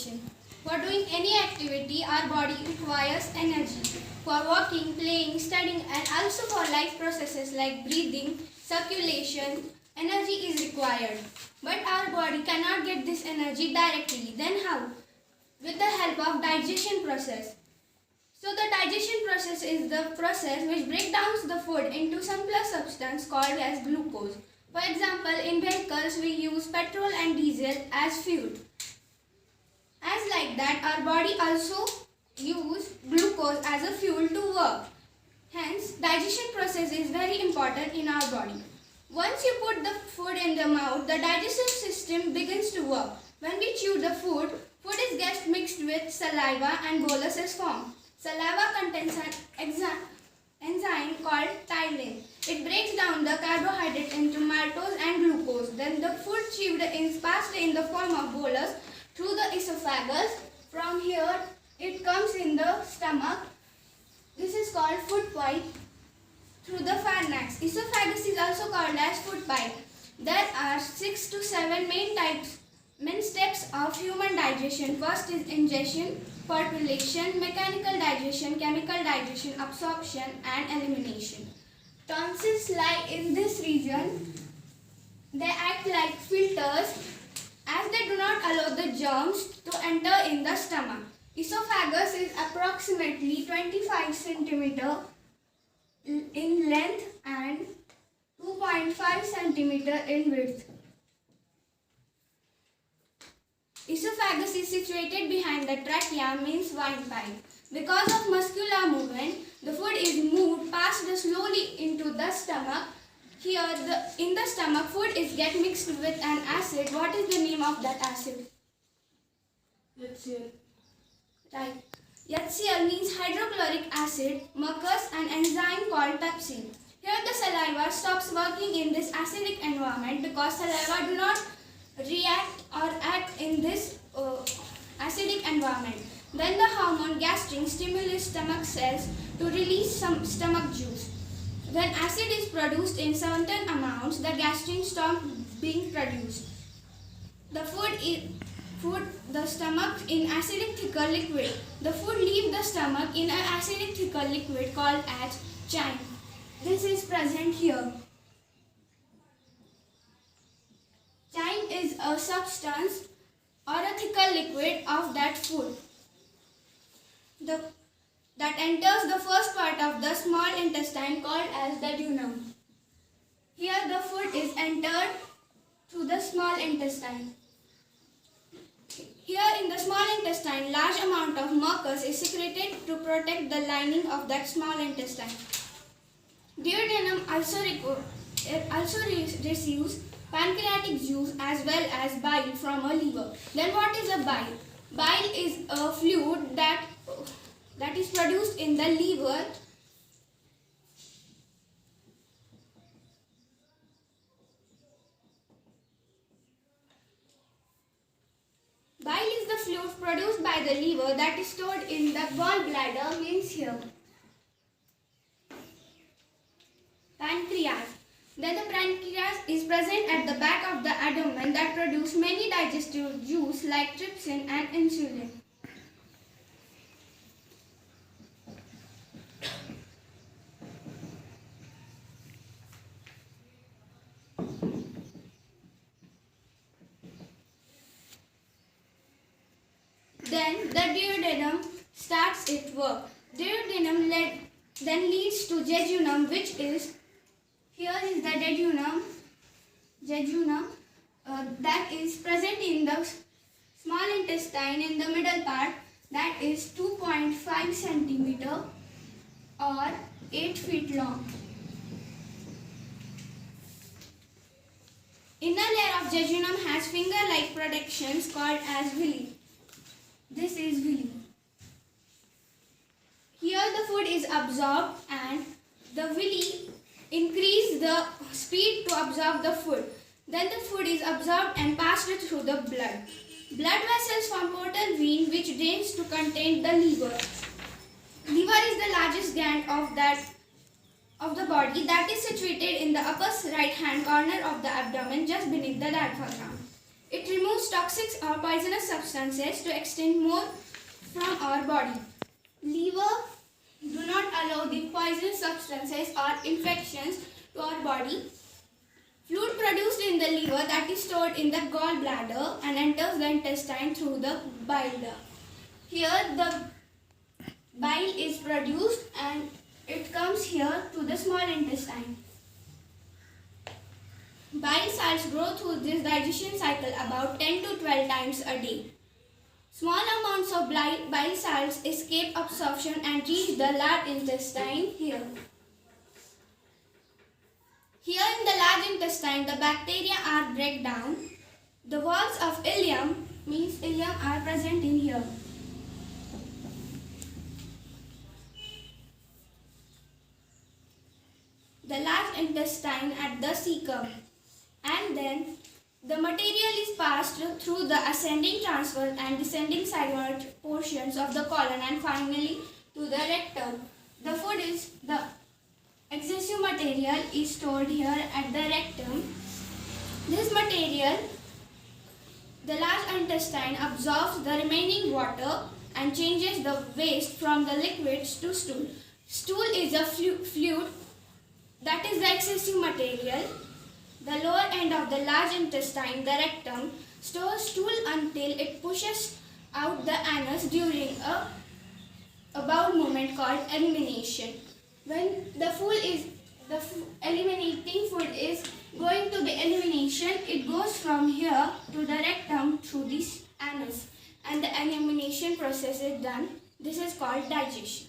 digestion. For doing any activity, our body requires energy. For walking, playing, studying, and also for life processes like breathing, circulation, energy is required. But our body cannot get this energy directly. Then how? With the help of digestion process. So the digestion process is the process which breaks down the food into simpler substance called as glucose. For example, in vehicles we use petrol and diesel as fuel. As like that, our body also use glucose as a fuel to work. Hence, digestion process is very important in our body. Once you put the food in the mouth, the digestive system begins to work. When we chew the food, food is gets mixed with saliva and bolus is formed. Saliva contains an enzyme called ptyalin. It breaks down the carbohydrate into maltose and glucose. Then the food chewed is passed in the form of bolus through the esophagus. From here, it comes in the stomach. This is called food pipe through the pharynx. Esophagus is also called as food pipe. There are 6 to 7 main steps of human digestion. First is ingestion, percolation, mechanical digestion, chemical digestion, absorption, and elimination. Tonsils lie in this region. They act like filters as they do not allow the germs to enter in the stomach. Esophagus is approximately 25 cm in length and 2.5 cm in width. Esophagus is situated behind the trachea, means windpipe. Because of muscular movement, the food is moved passed slowly into the stomach. Here, in the stomach, food is get mixed with an acid. What is the name of that acid? HCl. Right. HCl means hydrochloric acid, mucus, an enzyme called pepsin. Here, the saliva stops working in this acidic environment because saliva do not react or act in this acidic environment. Then the hormone gastrin stimulates stomach cells to release some stomach juice. When acid is produced in certain amounts, the gastrin stops being produced. The stomach in acidic thicker liquid. The food leaves the stomach in an acidic thicker liquid called as chyme. This is present here. Chyme is a substance or a thicker liquid of that food that enters the first part of the small intestine called as the duodenum. Here the food is entered through the small intestine. Here in the small intestine, large amount of mucus is secreted to protect the lining of that small intestine. Duodenum also receives pancreatic juice as well as bile from a liver. Then what is a bile? Bile is a fluid that is produced in the liver. Bile is the fluid produced by the liver that is stored in the gallbladder, means here. Pancreas. Then the pancreas is present at the back of the abdomen that produce many digestive juice like trypsin and insulin. Then the duodenum starts its work. Duodenum then leads to jejunum, which is, here is the jejunum that is present in the small intestine in the middle part, that is 2.5 cm or 8 feet long. Inner layer of jejunum has finger-like protections called as villi. This is villi. Here the food is absorbed and the villi increase the speed to absorb the food. Then the food is absorbed and passed through the blood. Blood vessels form portal vein which drains to contain the liver. Liver is the largest gland of the body that is situated in the upper right hand corner of the abdomen just beneath the diaphragm. It removes toxic or poisonous substances to extend more from our body. Liver do not allow the poisonous substances or infections to our body. Fluid produced in the liver that is stored in the gallbladder and enters the intestine through the bile duct. Here the bile is produced and it comes here to the small intestine. Bile salts grow through this digestion cycle about 10 to 12 times a day. Small amounts of bile salts escape absorption and reach the large intestine here. Here in the large intestine, the bacteria are break down. The walls of ileum, means ileum, are present in here. The large intestine at the cecum. And then the material is passed through the ascending transverse and descending sideward portions of the colon and finally to the rectum. The excessive material is stored here at the rectum. This material, the large intestine absorbs the remaining water and changes the waste from the liquids to stool. Stool is a fluid that is the excessive material. The lower end of the large intestine, the rectum, stores stool until it pushes out the anus during a bowel movement called elimination. When the eliminating food is going to the elimination, it goes from here to the rectum through this anus and the elimination process is done. This is called digestion.